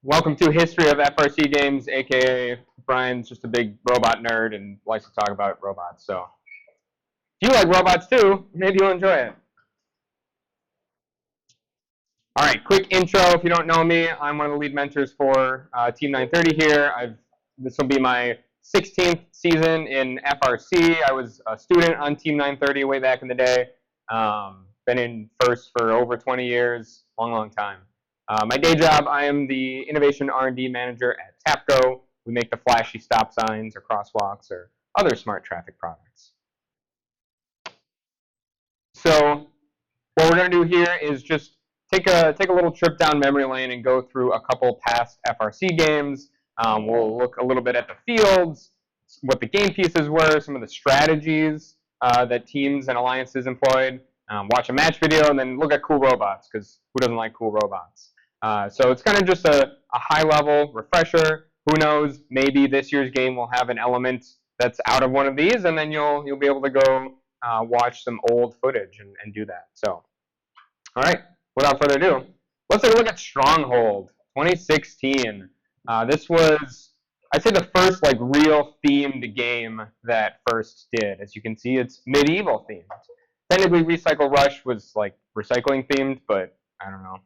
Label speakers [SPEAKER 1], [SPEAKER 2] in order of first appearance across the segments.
[SPEAKER 1] Welcome to History of FRC Games, aka Brian's just a big robot nerd and likes to talk about robots. So if you like robots too, maybe you'll enjoy it. All right, quick intro. If you don't know me, I'm one of the lead mentors for Team 930 here. This will be my 16th season in FRC. I was a student on Team 930 way back in the day. Been in FIRST for over 20 years, long time. My day job, I am the Innovation R&D Manager at TAPCO. We make the flashy stop signs or crosswalks or other smart traffic products. So what we're going to do here is just take a little trip down memory lane and go through a couple past FRC games. We'll look a little bit at the fields, what the game pieces were, some of the strategies that teams and alliances employed, watch a match video, and then look at cool robots, because who doesn't like cool robots? So it's kind of just a high-level refresher. Who knows, maybe this year's game will have an element that's out of one of these, and then you'll be able to go watch some old footage and do that. So, all right, without further ado, let's take a look at Stronghold 2016. This was, I'd say, the first like real themed game that FIRST did. As you can see, it's medieval themed. Technically, Recycle Rush was like recycling themed, but I don't know.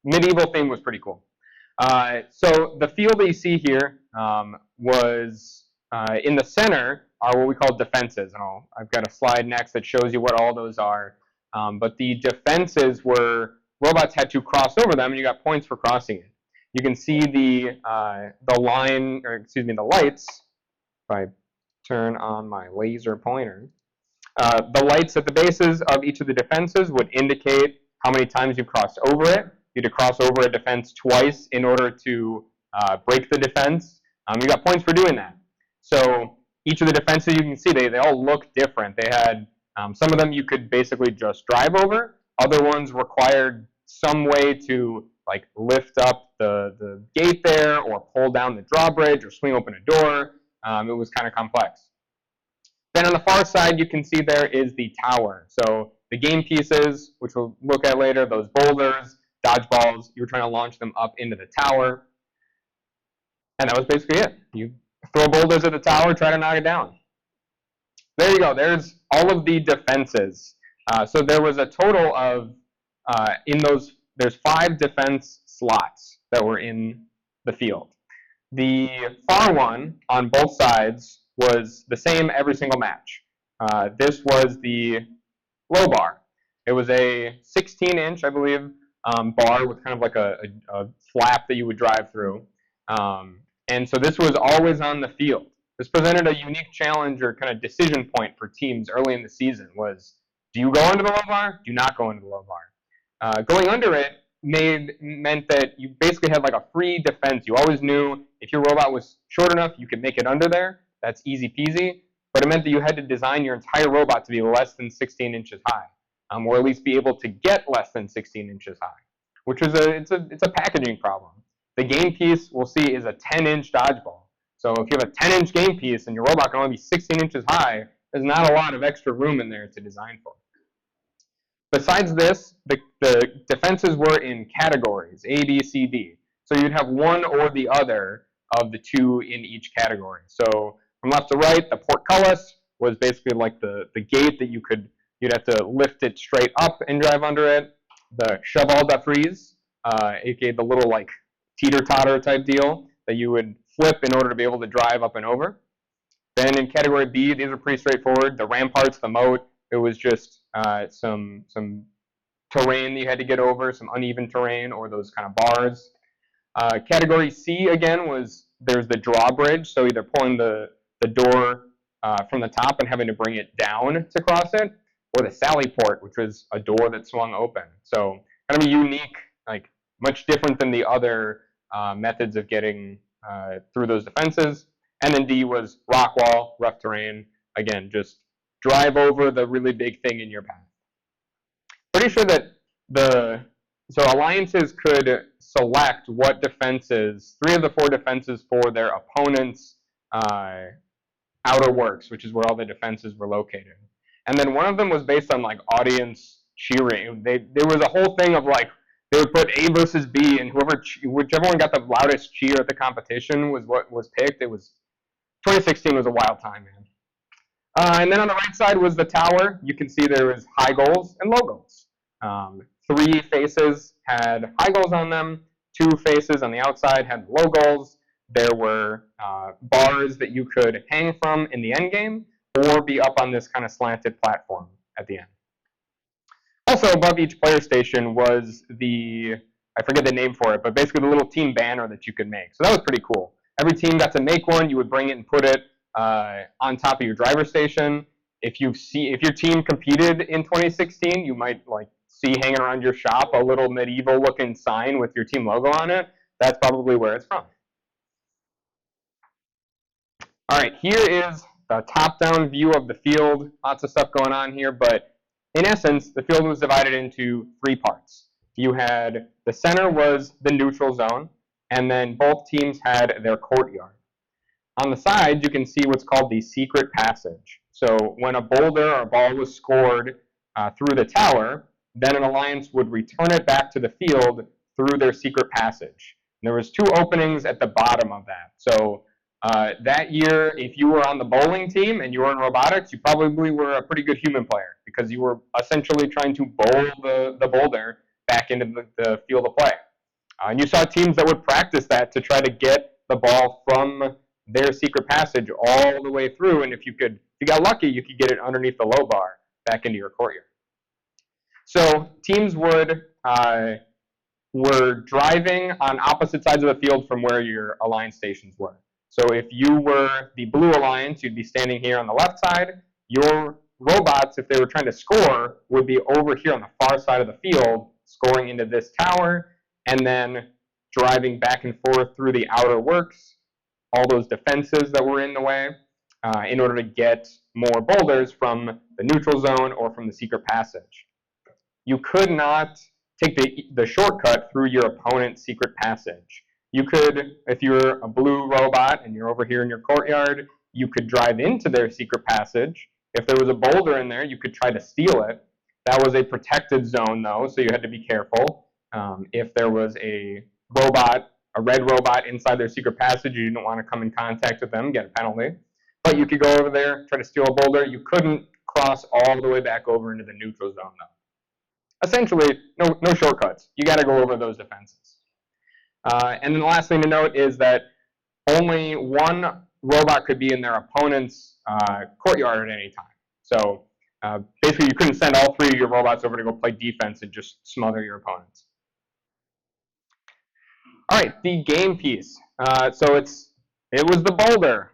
[SPEAKER 1] Medieval theme was pretty cool. So the field that you see here was in the center are what we call defenses. And I've got a slide next that shows you what all those are. But the defenses were robots had to cross over them, and you got points for crossing it. You can see the line, or excuse me, the lights. If I turn on my laser pointer, the lights at the bases of each of the defenses would indicate how many times you've crossed over it. You had to cross over a defense twice in order to break the defense. You got points for doing that. So each of the defenses, you can see, they all look different. They had some of them you could basically just drive over. Other ones required some way to like lift up the gate there, or pull down the drawbridge, or swing open a door. It was kind of complex. Then on the far side, you can see there is the tower. So the game pieces, which we'll look at later, those boulders, dodgeballs, you were trying to launch them up into the tower. And that was basically it. You throw boulders at the tower, try to knock it down. There you go. There's all of the defenses. So there was a total of, there's 5 defense slots that were in the field. The far one on both sides was the same every single match. This was the low bar. It was a 16-inch, I believe, bar with kind of like a flap that you would drive through. And so this was always on the field. This presented a unique challenge or kind of decision point for teams early in the season was, do you go into the low bar? Do you not go into the low bar? Going under it meant that you basically had like a free defense. You always knew if your robot was short enough, you could make it under there. That's easy peasy. But it meant that you had to design your entire robot to be less than 16 inches high. Or at least be able to get less than 16 inches high, which is it's a packaging problem. The game piece, we'll see, is a 10-inch dodgeball. So if you have a 10-inch game piece and your robot can only be 16 inches high, there's not a lot of extra room in there to design for. Besides this, the defenses were in categories, A, B, C, D. So you'd have one or the other of the 2 in each category. So from left to right, the portcullis was basically like the gate that you'd have to lift it straight up and drive under it. The cheval de frise, aka the little like teeter-totter type deal that you would flip in order to be able to drive up and over. Then in category B, these are pretty straightforward. The ramparts, the moat, it was just some terrain that you had to get over, some uneven terrain, or those kind of bars. Category C, again, there's the drawbridge, so either pulling the door from the top and having to bring it down to cross it, or the sally port, which was a door that swung open. So kind of a unique, like much different than the other methods of getting through those defenses. And then D was rock wall, rough terrain. Again, just drive over the really big thing in your path. Pretty sure that so alliances could select what defenses, 3 of the 4 defenses for their opponent's outer works, which is where all the defenses were located. And then one of them was based on like audience cheering. There was a whole thing of like, they would put A versus B, and whichever one got the loudest cheer at the competition was what was picked. It was 2016 was a wild time, man. And then on the right side was the tower. You can see there was high goals and low goals. 3 faces had high goals on them. 2 faces on the outside had low goals. There were bars that you could hang from in the end game or be up on this kind of slanted platform at the end. Also above each player station was I forget the name for it, but basically the little team banner that you could make. So that was pretty cool. Every team got to make one. You would bring it and put it on top of your driver station. If your team competed in 2016, you might see hanging around your shop a little medieval looking sign with your team logo on it. That's probably where it's from. All right, here is the top-down view of the field. Lots of stuff going on here, but in essence, the field was divided into 3 parts. You had the center was the neutral zone, and then both teams had their courtyard. On the sides, you can see what's called the secret passage. So when a boulder or a ball was scored through the tower, then an alliance would return it back to the field through their secret passage. And there was 2 openings at the bottom of that. So that year, if you were on the bowling team and you were in robotics, you probably were a pretty good human player because you were essentially trying to bowl the boulder back into the field of play. And you saw teams that would practice that to try to get the ball from their secret passage all the way through, and if you got lucky, you could get it underneath the low bar back into your courtyard. So teams were driving on opposite sides of the field from where your alliance stations were. So if you were the blue alliance, you'd be standing here on the left side. Your robots, if they were trying to score, would be over here on the far side of the field, scoring into this tower, and then driving back and forth through the outer works, all those defenses that were in the way, in order to get more boulders from the neutral zone or from the secret passage. You could not take the shortcut through your opponent's secret passage. You could, if you're a blue robot and you're over here in your courtyard, you could drive into their secret passage. If there was a boulder in there, you could try to steal it. That was a protected zone, though, so you had to be careful. If there was a red robot inside their secret passage, you didn't want to come in contact with them, get a penalty. But you could go over there, try to steal a boulder. You couldn't cross all the way back over into the neutral zone, though. Essentially, no shortcuts. You got to go over those defenses. And then the last thing to note is that only one robot could be in their opponent's courtyard at any time. So basically, you couldn't send all 3 of your robots over to go play defense and just smother your opponents. All right, the game piece. So it was the boulder.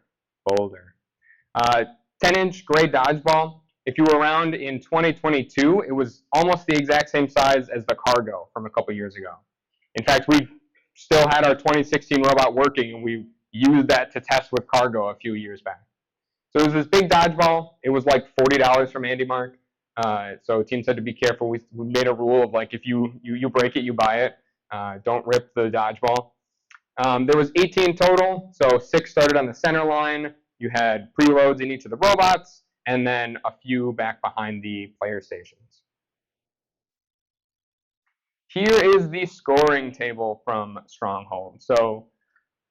[SPEAKER 1] 10-inch gray dodgeball. If you were around in 2022, it was almost the exact same size as the cargo from a couple years ago. In fact, we still had our 2016 robot working, and we used that to test with cargo a few years back. So it was this big dodgeball. It was like $40 from Andy Mark. So teams had to be careful. We made a rule of if you break it, you buy it. Don't rip the dodgeball. There was 18 total, so 6 started on the center line. You had preloads in each of the robots, and then a few back behind the player stations. Here is the scoring table from Stronghold. So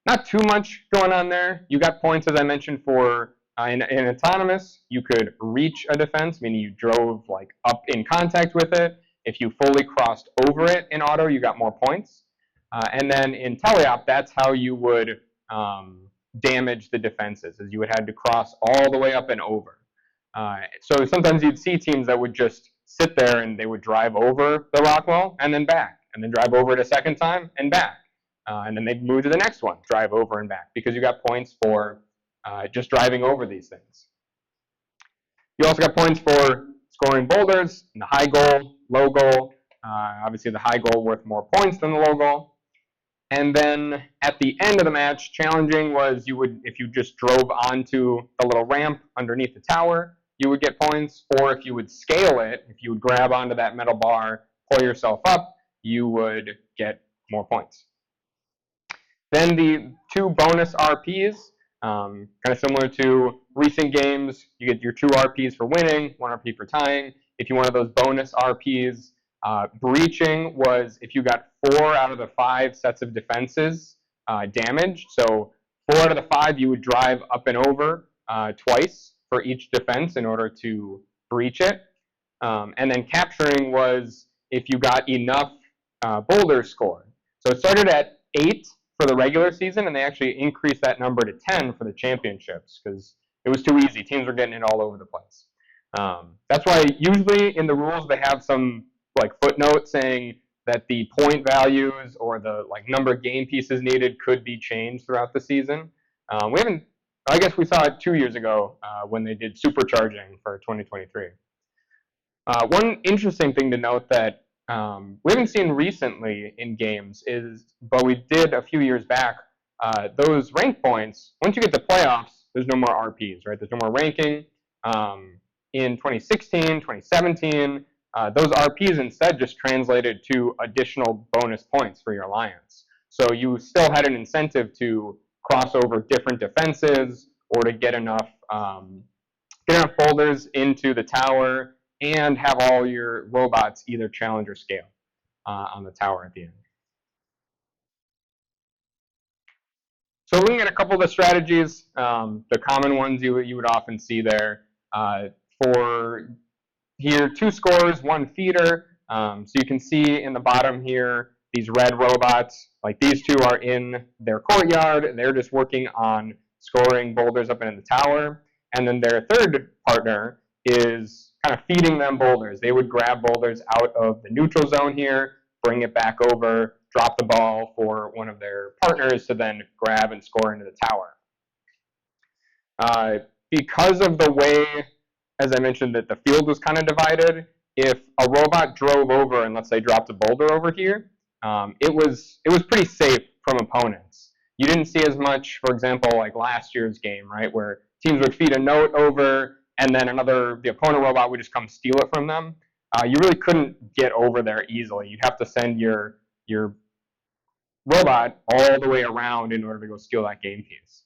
[SPEAKER 1] not too much going on there. You got points, as I mentioned, for in autonomous. You could reach a defense, meaning you drove up in contact with it. If you fully crossed over it in auto, you got more points. And then in teleop, that's how you would damage the defenses, as you would have to cross all the way up and over. So sometimes you'd see teams that would just sit there and they would drive over the rock wall and then back, and then drive over it a second time and back. And then they'd move to the next one, drive over and back, because you got points for just driving over these things. You also got points for scoring boulders, and the high goal, low goal. Obviously, the high goal worth more points than the low goal. And then at the end of the match, challenging was if you just drove onto the little ramp underneath the tower, you would get points. Or if you would scale it, if you would grab onto that metal bar, pull yourself up, you would get more points. Then the 2 bonus RPs, kind of similar to recent games. You get your 2 RPs for winning, 1 RP for tying. If you wanted those bonus RPs, Breaching was if you got 4 out of the 5 sets of defenses damaged. So 4 out of the 5 you would drive up and over twice for each defense in order to breach it. And then capturing was if you got enough boulders scored. So it started at 8 for the regular season, and they actually increased that number to 10 for the championships because it was too easy. Teams were getting it all over the place. That's why usually in the rules they have some like footnote saying that the point values or the like number of game pieces needed could be changed throughout the season. We haven't. I guess we saw it 2 years ago when they did supercharging for 2023. One interesting thing to note that we haven't seen recently in games is, but we did a few years back, those rank points, once you get to playoffs, there's no more RPs, right? There's no more ranking. In 2016, 2017, those RPs instead just translated to additional bonus points for your alliance. So you still had an incentive to cross over different defenses or to get enough boulders into the tower and have all your robots either challenge or scale on the tower at the end. So looking at a couple of the strategies, the common ones you would often see there. For here, 2 scorers, 1 feeder. So you can see in the bottom here, these red robots, like these 2 are in their courtyard. They're just working on scoring boulders up in the tower. And then their third partner is kind of feeding them boulders. They would grab boulders out of the neutral zone here, bring it back over, drop the ball for one of their partners to then grab and score into the tower. Because of the way, as I mentioned, that the field was kind of divided, if a robot drove over and let's say dropped a boulder over here, it was pretty safe from opponents. You didn't see as much, for example, like last year's game, right, where teams would feed a note over and then the opponent robot would just come steal it from them. You really couldn't get over there easily. You'd have to send your robot all the way around in order to go steal that game piece.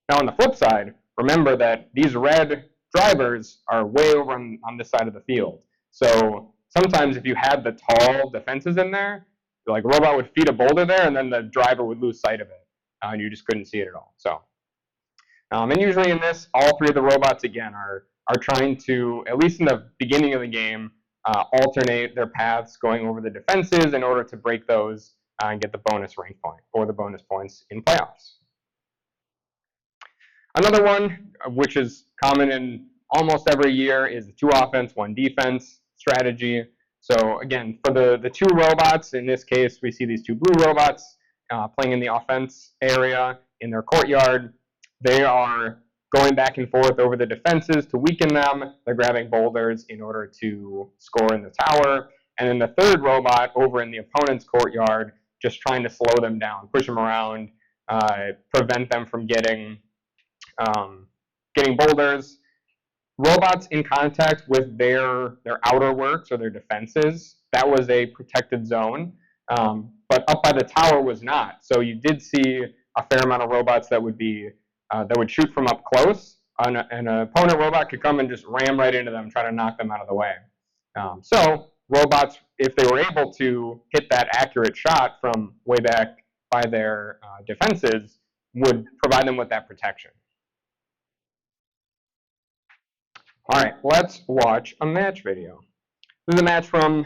[SPEAKER 1] Now on the flip side, remember that these red drivers are way over on this side of the field. So sometimes if you had the tall defenses in there, like a robot would feed a boulder there and then the driver would lose sight of it. And you just couldn't see it at all. So, and usually in this, all 3 of the robots, again, are trying to, at least in the beginning of the game, alternate their paths going over the defenses in order to break those and get the bonus rank point or the bonus points in playoffs. Another one, which is common in almost every year, is the 2 offense, 1 defense strategy. So again, for the 2 robots, in this case, we see these 2 blue robots playing in the offense area in their courtyard. They are going back and forth over the defenses to weaken them. They're grabbing boulders in order to score in the tower. And then the third robot over in the opponent's courtyard, just trying to slow them down, push them around, prevent them from getting boulders. Robots in contact with their outer works or their defenses, that was a protected zone. But up by the tower was not. So you did see a fair amount of robots that would shoot from up close, and an opponent robot could come and just ram right into them, try to knock them out of the way. So robots, if they were able to hit that accurate shot from way back by their defenses, would provide them with that protection. All right, let's watch a match video. This is a match from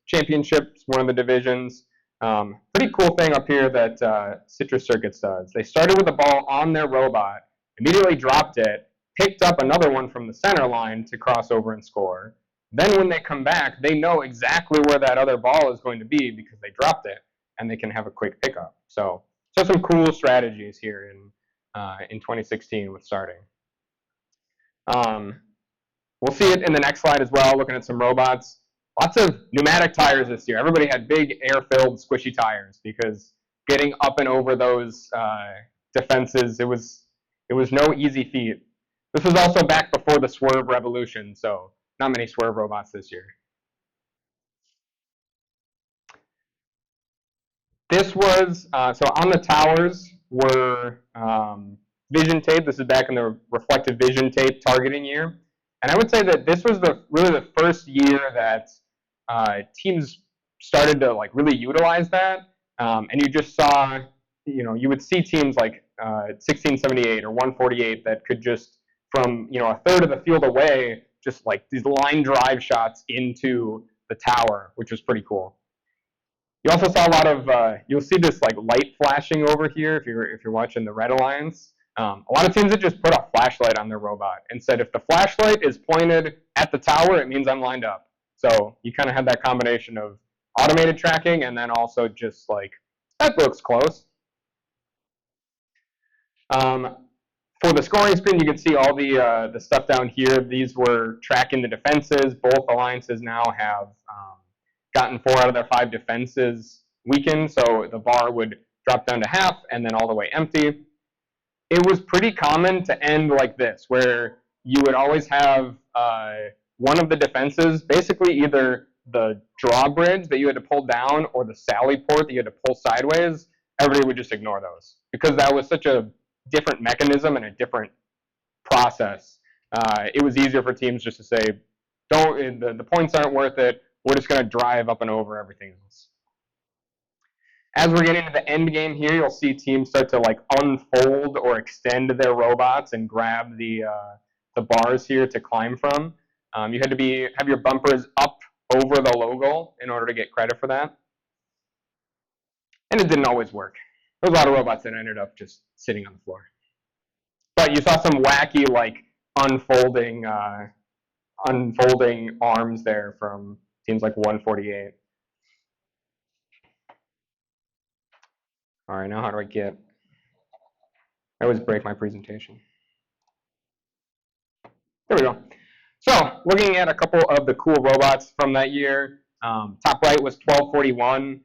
[SPEAKER 1] Championships, one of the divisions. Pretty cool thing up here that Citrus Circuits does. They started with the ball on their robot, immediately dropped it, picked up another one from the center line to cross over and score. Then when they come back, they know exactly where that other ball is going to be because they dropped it, and they can have a quick pickup. So some cool strategies here in 2016 with starting. We'll see it in the next slide as well, looking at some robots. Lots of pneumatic tires this year. Everybody had big air-filled squishy tires because getting up and over those defenses, it was no easy feat. This was also back before the swerve revolution, so not many swerve robots this year. This was, so on the towers were vision tape. This is back in the reflective vision tape targeting year. And I would say that this was really the first year that teams started to like really utilize that, and you just saw, you would see teams like 1678 or 148 that could just from a third of the field away, just like these line drive shots into the tower, which was pretty cool. You also saw a lot of you'll see this like light flashing over here if you're watching the Red Alliance. A lot of teams that just put a flashlight on their robot and said if the flashlight is pointed at the tower, it means I'm lined up. So you kind of had that combination of automated tracking and then also just like that looks close. For the scoring screen, you can see all the stuff down here. These were tracking the defenses. Both alliances now have gotten 4 out of their 5 defenses weakened, so the bar would drop down to half and then all the way empty. It was pretty common to end like this, where you would always have one of the defenses, basically either the drawbridge that you had to pull down or the sally port that you had to pull sideways. Everybody would just ignore those because that was such a different mechanism and a different process. It was easier for teams just to say, don't, the points aren't worth it. We're just going to drive up and over everything else. As we're getting to the end game here, you'll see teams start to like unfold or extend their robots and grab the bars here to climb from. You had to have your bumpers up over the logo in order to get credit for that. And it didn't always work. There was a lot of robots that ended up just sitting on the floor. But you saw some wacky like unfolding arms there from teams like 148. All right, now how do I always break my presentation. There we go. So looking at a couple of the cool robots from that year, top right was 1241.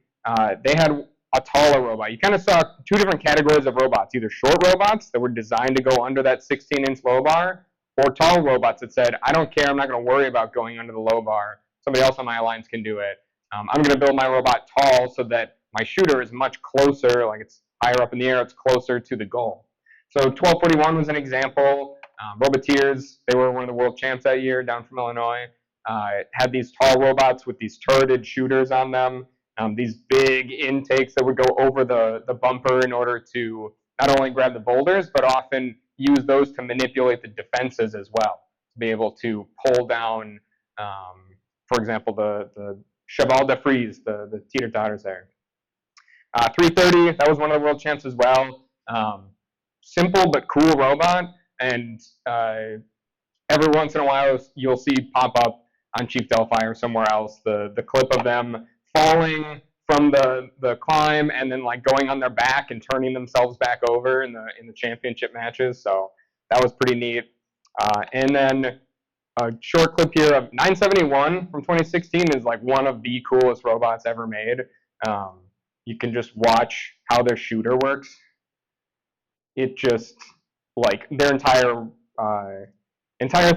[SPEAKER 1] They had a taller robot. You kind of saw 2 different categories of robots, either short robots that were designed to go under that 16-inch low bar, or tall robots that said, I don't care, I'm not going to worry about going under the low bar. Somebody else on my alliance can do it. I'm going to build my robot tall so that my shooter is much closer, like it's higher up in the air, it's closer to the goal. So 1241 was an example. Robotics, they were one of the world champs that year down from Illinois. Had these tall robots with these turreted shooters on them. These big intakes that would go over the bumper in order to not only grab the boulders, but often use those to manipulate the defenses as well, to be able to pull down, for example, the cheval de frise, the teeter-totters there. 330, that was one of the world champs as well. Simple but cool robot, and every once in a while you'll see pop up on Chief Delphi or somewhere else the clip of them falling from the climb and then like going on their back and turning themselves back over in the championship matches. So that was pretty neat. And then a short clip here of 971 from 2016 is like one of the coolest robots ever made. You can just watch how their shooter works. It just like their entire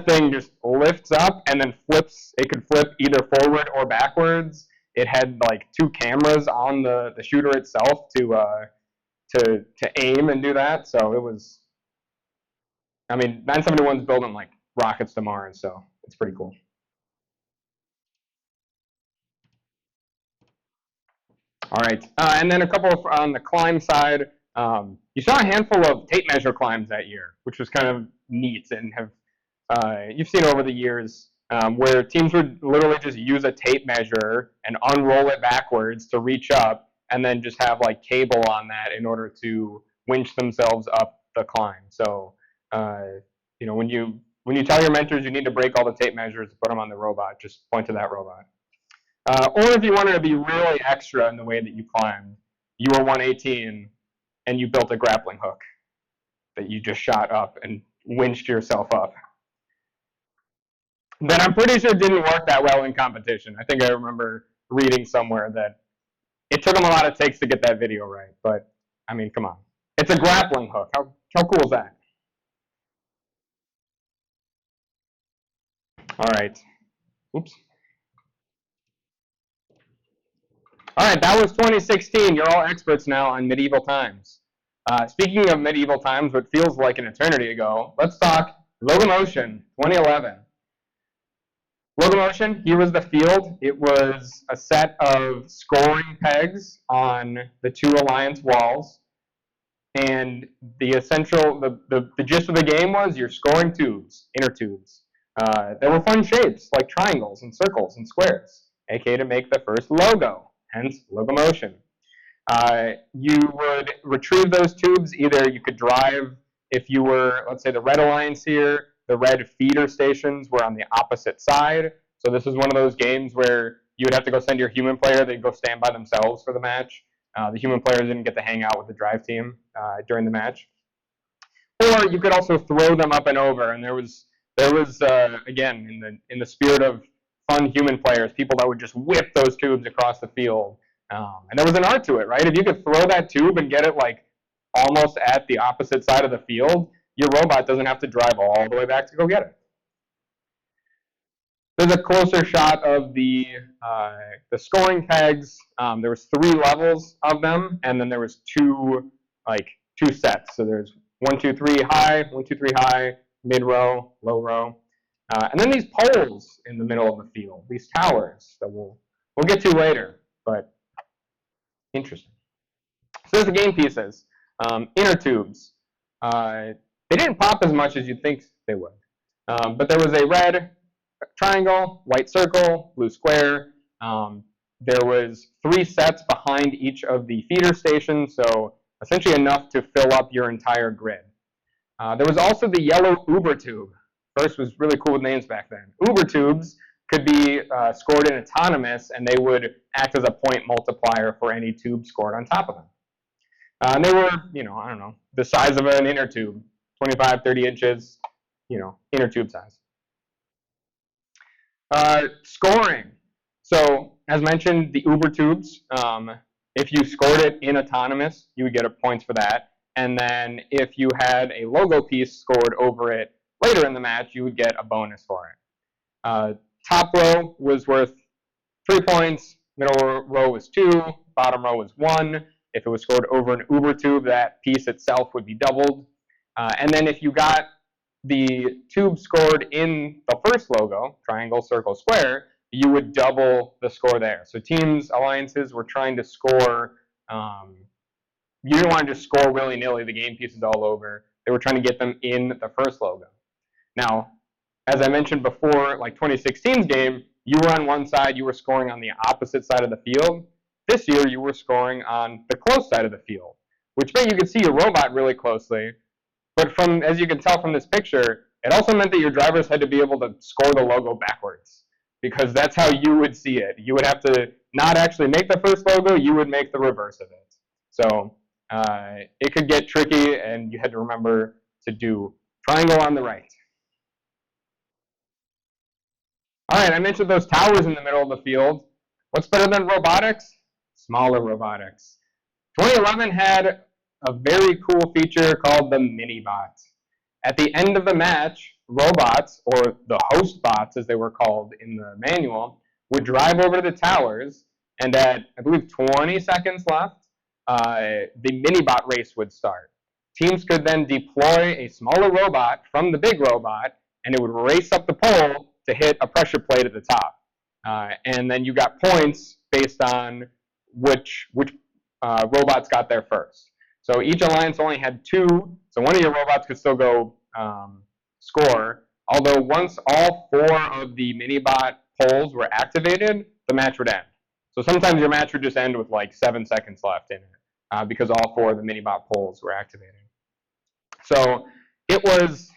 [SPEAKER 1] thing just lifts up and then flips. It could flip either forward or backwards. It had like 2 cameras on the shooter itself to aim and do that. So it was, I mean, 971's building like rockets to Mars, so it's pretty cool. All right, and then a couple on the climb side. You saw a handful of tape measure climbs that year, which was kind of neat, and you've seen over the years where teams would literally just use a tape measure and unroll it backwards to reach up, and then just have like cable on that in order to winch themselves up the climb. So when you tell your mentors you need to break all the tape measures to put them on the robot, just point to that robot. Or if you wanted to be really extra in the way that you climbed, you were 118 and you built a grappling hook that you just shot up and winched yourself up. Then I'm pretty sure it didn't work that well in competition. I think I remember reading somewhere that it took them a lot of takes to get that video right. But, I mean, come on. It's a grappling hook. How cool is that? All right. Oops. All right, that was 2016. You're all experts now on medieval times. Speaking of medieval times, what feels like an eternity ago, let's talk Locomotion 2011. Locomotion, here was the field. It was a set of scoring pegs on the two alliance walls. And the essential, the gist of the game was you're scoring tubes, inner tubes. There were fun shapes like triangles and circles and squares, aka to make the first logo, hence locomotion. You would retrieve those tubes. Either you could drive, if you were, let's say, the red alliance here, the red feeder stations were on the opposite side. So this is one of those games where you would have to go send your human player. They'd go stand by themselves for the match. The human players didn't get to hang out with the drive team during the match. Or you could also throw them up and over. And there was again, in the spirit of fun human players, people that would just whip those tubes across the field. And there was an art to it, right? If you could throw that tube and get it like almost at the opposite side of the field, your robot doesn't have to drive all the way back to go get it. There's a closer shot of the scoring pegs. There was 3 levels of them, and then there was two sets. So there's 1, 2, 3 high, 1, 2, 3 high, mid row, low row, and then these poles in the middle of the field, these towers that we'll get to later, but interesting. So there's the game pieces, inner tubes. They didn't pop as much as you'd think they would, but there was a red triangle, white circle, blue square. There was 3 sets behind each of the feeder stations, so essentially enough to fill up your entire grid. There was also the yellow Uber tube. First was really cool with names back then. Uber tubes could be scored in autonomous, and they would act as a point multiplier for any tube scored on top of them. And they were, I don't know, the size of an inner tube, 25, 30 inches, inner tube size. Scoring. So, as mentioned, the Uber tubes, if you scored it in autonomous, you would get points for that. And then if you had a logo piece scored over it later in the match, you would get a bonus for it. Top row was worth 3 points, middle row was 2, bottom row was 1. If it was scored over an Uber tube, that piece itself would be doubled. And then if you got the tube scored in the first logo, triangle, circle, square, you would double the score there. So teams, alliances were trying to score, you didn't want to just score willy-nilly, the game pieces all over. They were trying to get them in the first logo. Now, as I mentioned before, like 2016's game, you were on one side, you were scoring on the opposite side of the field. This year, you were scoring on the close side of the field, which meant you could see your robot really closely. But as you can tell from this picture, it also meant that your drivers had to be able to score the logo backwards, because that's how you would see it. You would have to not actually make the first logo, you would make the reverse of it. So it could get tricky, and you had to remember to do triangle on the right. All right, I mentioned those towers in the middle of the field. What's better than robotics? Smaller robotics. 2011 had a very cool feature called the mini-bot. At the end of the match, robots, or the host bots as they were called in the manual, would drive over to the towers, and at, I believe, 20 seconds left, the mini-bot race would start. Teams could then deploy a smaller robot from the big robot, and it would race up the pole to hit a pressure plate at the top. And then you got points based on which robots got there first. So each alliance only had 2, so one of your robots could still go score. Although once all 4 of the mini-bot poles were activated, the match would end. So sometimes your match would just end with like 7 seconds left in it because all 4 of the mini-bot poles were activated. So it was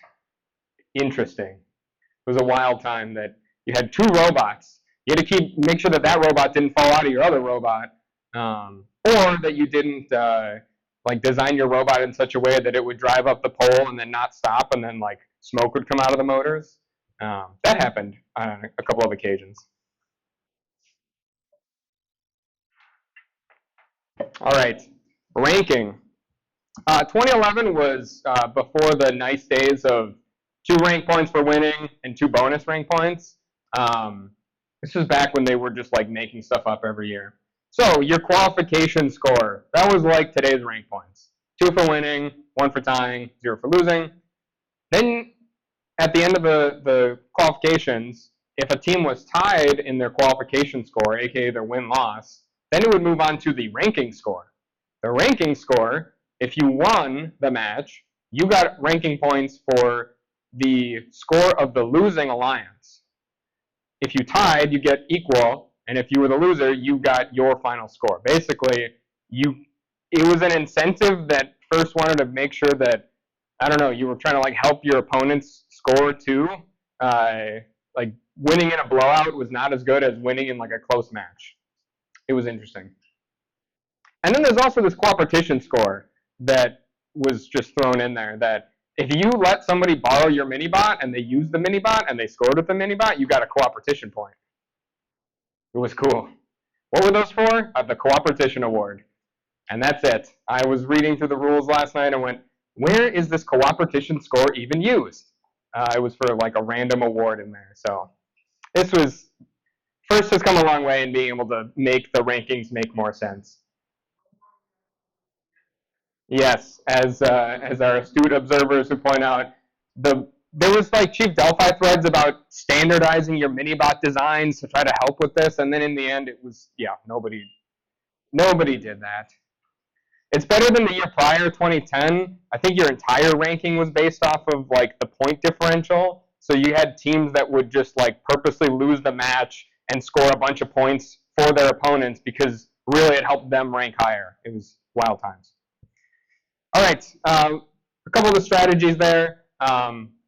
[SPEAKER 1] interesting. It was a wild time that you had 2 robots. You had to make sure that that robot didn't fall out of your other robot, or that you didn't design your robot in such a way that it would drive up the pole and then not stop, and then like smoke would come out of the motors. That happened on a couple of occasions. All right, ranking. 2011 was before the nice days of 2 rank points for winning and 2 bonus rank points. This was back when they were just like making stuff up every year. So your qualification score, that was like today's rank points. 2 for winning, 1 for tying, 0 for losing. Then at the end of the qualifications, if a team was tied in their qualification score, aka their win-loss, then it would move on to the ranking score. The ranking score, if you won the match, you got ranking points for the score of the losing alliance. If you tied, you get equal, and if you were the loser, you got your final score. Basically, it was an incentive that first wanted to make sure that, I don't know, you were trying to like help your opponents score too. Like winning in a blowout was not as good as winning in like a close match. It was interesting. And then there's also this cooperation score that was just thrown in there that if you let somebody borrow your mini-bot and they use the mini-bot and they scored with the mini-bot, you got a cooperation point. It was cool. What were those for? The cooperation award. And that's it. I was reading through the rules last night and went, where is this cooperation score even used? It was for like a random award in there. So this was, FRC has come a long way in being able to make the rankings make more sense. Yes, as our astute observers who point out, there was like Chief Delphi threads about standardizing your mini-bot designs to try to help with this, and then in the end it was, yeah, nobody did that. It's better than the year prior, 2010. I think your entire ranking was based off of like the point differential. So you had teams that would just like purposely lose the match and score a bunch of points for their opponents because really it helped them rank higher. It was wild times. All right, a couple of the strategies there.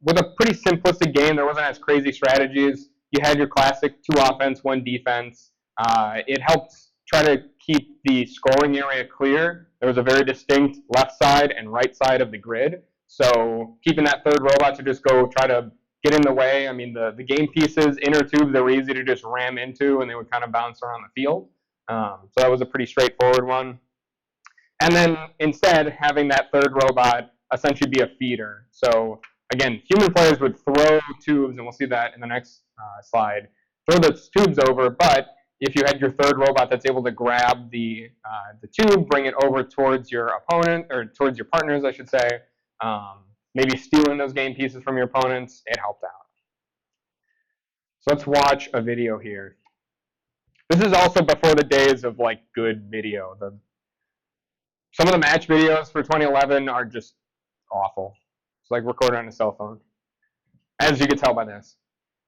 [SPEAKER 1] With a pretty simplistic game, there wasn't as crazy strategies. You had your classic 2 offense, 1 defense. It helped try to keep the scoring area clear. There was a very distinct left side and right side of the grid. So keeping that third robot to just go try to get in the way. I mean, the game pieces, inner tubes, they were easy to just ram into, and they would kind of bounce around the field. So that was a pretty straightforward one. And then instead, having that third robot essentially be a feeder. So again, human players would throw tubes, and we'll see that in the next slide, throw those tubes over, but if you had your third robot that's able to grab the tube, bring it over towards your opponent, or towards your partners, I should say, maybe stealing those game pieces from your opponents, it helped out. So let's watch a video here. This is also before the days of like good video. Some of the match videos for 2011 are just awful. It's like recorded on a cell phone, as you can tell by this.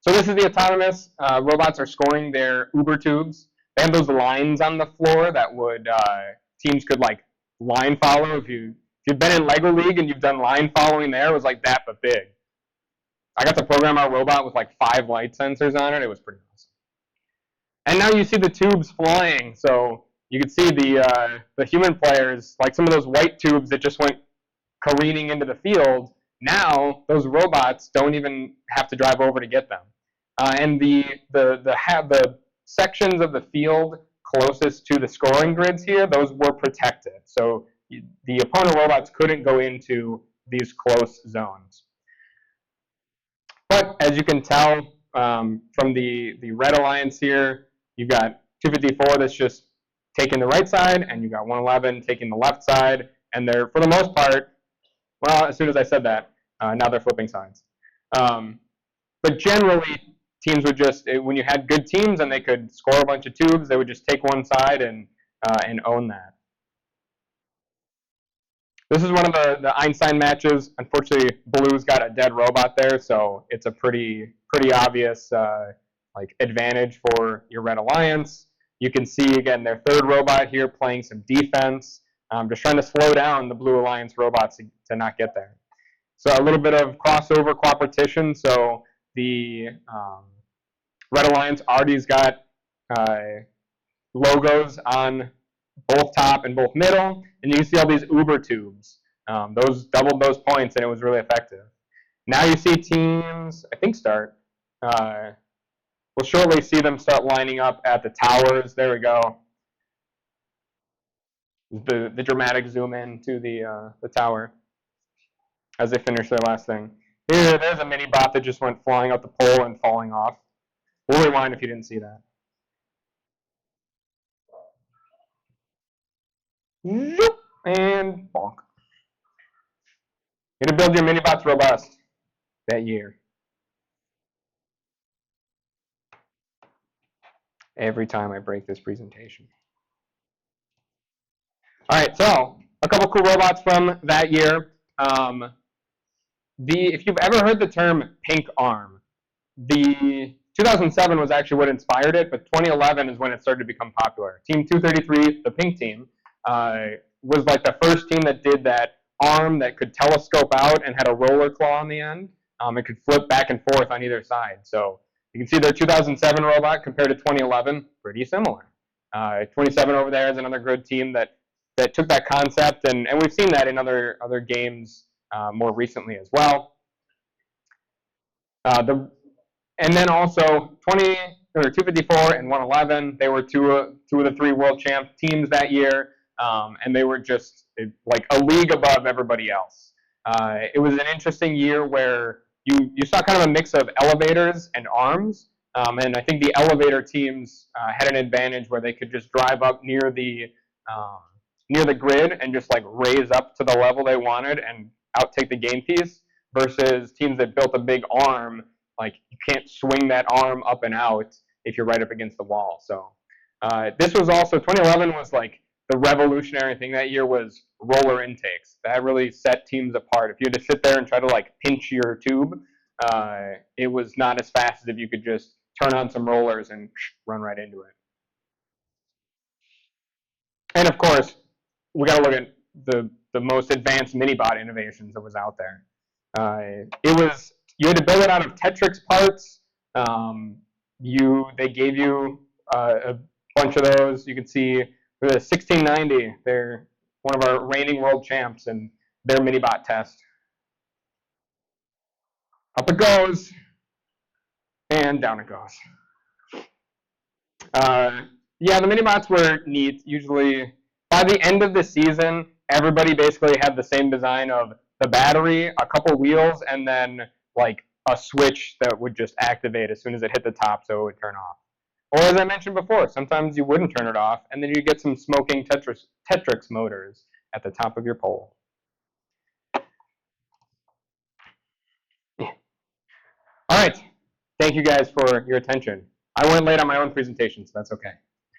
[SPEAKER 1] So this is the autonomous. Robots are scoring their Uber tubes. They have those lines on the floor that would teams could like line follow. If you've been in Lego League and you've done line following there, it was like that but big. I got to program our robot with like 5 light sensors on it. It was pretty awesome. And now you see the tubes flying. So you can see the human players, like some of those white tubes that just went careening into the field. Now those robots don't even have to drive over to get them. And the sections of the field closest to the scoring grids here, those were protected. So the opponent robots couldn't go into these close zones. But as you can tell from the Red Alliance here, you've got 254 that's just taking the right side, and you've got 111 taking the left side. And they're, for the most part, well, as soon as I said that, now they're flipping sides. But generally, teams would just, when you had good teams and they could score a bunch of tubes, they would just take one side and own that. This is one of the Einstein matches. Unfortunately, Blue's got a dead robot there, so it's a pretty obvious like advantage for your Red Alliance. You can see, again, their third robot here playing some defense, just trying to slow down the Blue Alliance robots to not get there. So a little bit of crossover cooperation. So the Red Alliance already's got logos on both top and both middle, and you can see all these Uber tubes. Those doubled those points, and it was really effective. Now you see teams, I think, start. We'll shortly see them start lining up at the towers. There we go. The dramatic zoom in to the tower as they finish their last thing. Here, there's a mini bot that just went flying out the pole and falling off. We'll rewind if you didn't see that. And bonk. You gotta build your mini bots robust that year. every time I break this presentation. All right, so a couple cool robots from that year. If you've ever heard the term pink arm, the 2007 was actually what inspired it, but 2011 is when it started to become popular. Team 233, the pink team, was like the first team that did that arm that could telescope out and had a roller claw on the end. It could flip back and forth on either side. So you can see their 2007 robot compared to 2011, pretty similar. 27 over there is another good team that took that concept, and we've seen that in other games more recently as well. And then also 254 and 111, they were two of the three world champ teams that year, and they were just like a league above everybody else. It was an interesting year where you saw kind of a mix of elevators and arms, and I think the elevator teams had an advantage where they could just drive up near the grid and just like raise up to the level they wanted and outtake the game piece, versus teams that built a big arm, like you can't swing that arm up and out if you're right up against the wall. So this was also, 2011 was like the revolutionary thing that year was roller intakes. That really set teams apart. If you had to sit there and try to like pinch your tube, it was not as fast as if you could just turn on some rollers and run right into it. And of course, we got to look at the most advanced mini-bot innovations that was out there. You had to build it out of Tetrix parts. They gave you a bunch of those. You can see the 1690. They're one of our reigning world champs, and their mini-bot test. Up it goes, and down it goes. Yeah, the mini-bots were neat. Usually, by the end of the season, everybody basically had the same design of the battery, a couple wheels, and then like a switch that would just activate as soon as it hit the top, so it would turn off. Or as I mentioned before, sometimes you wouldn't turn it off, and then you get some smoking Tetrix motors at the top of your pole. All right. Thank you guys for your attention. I went late on my own presentation, so that's okay.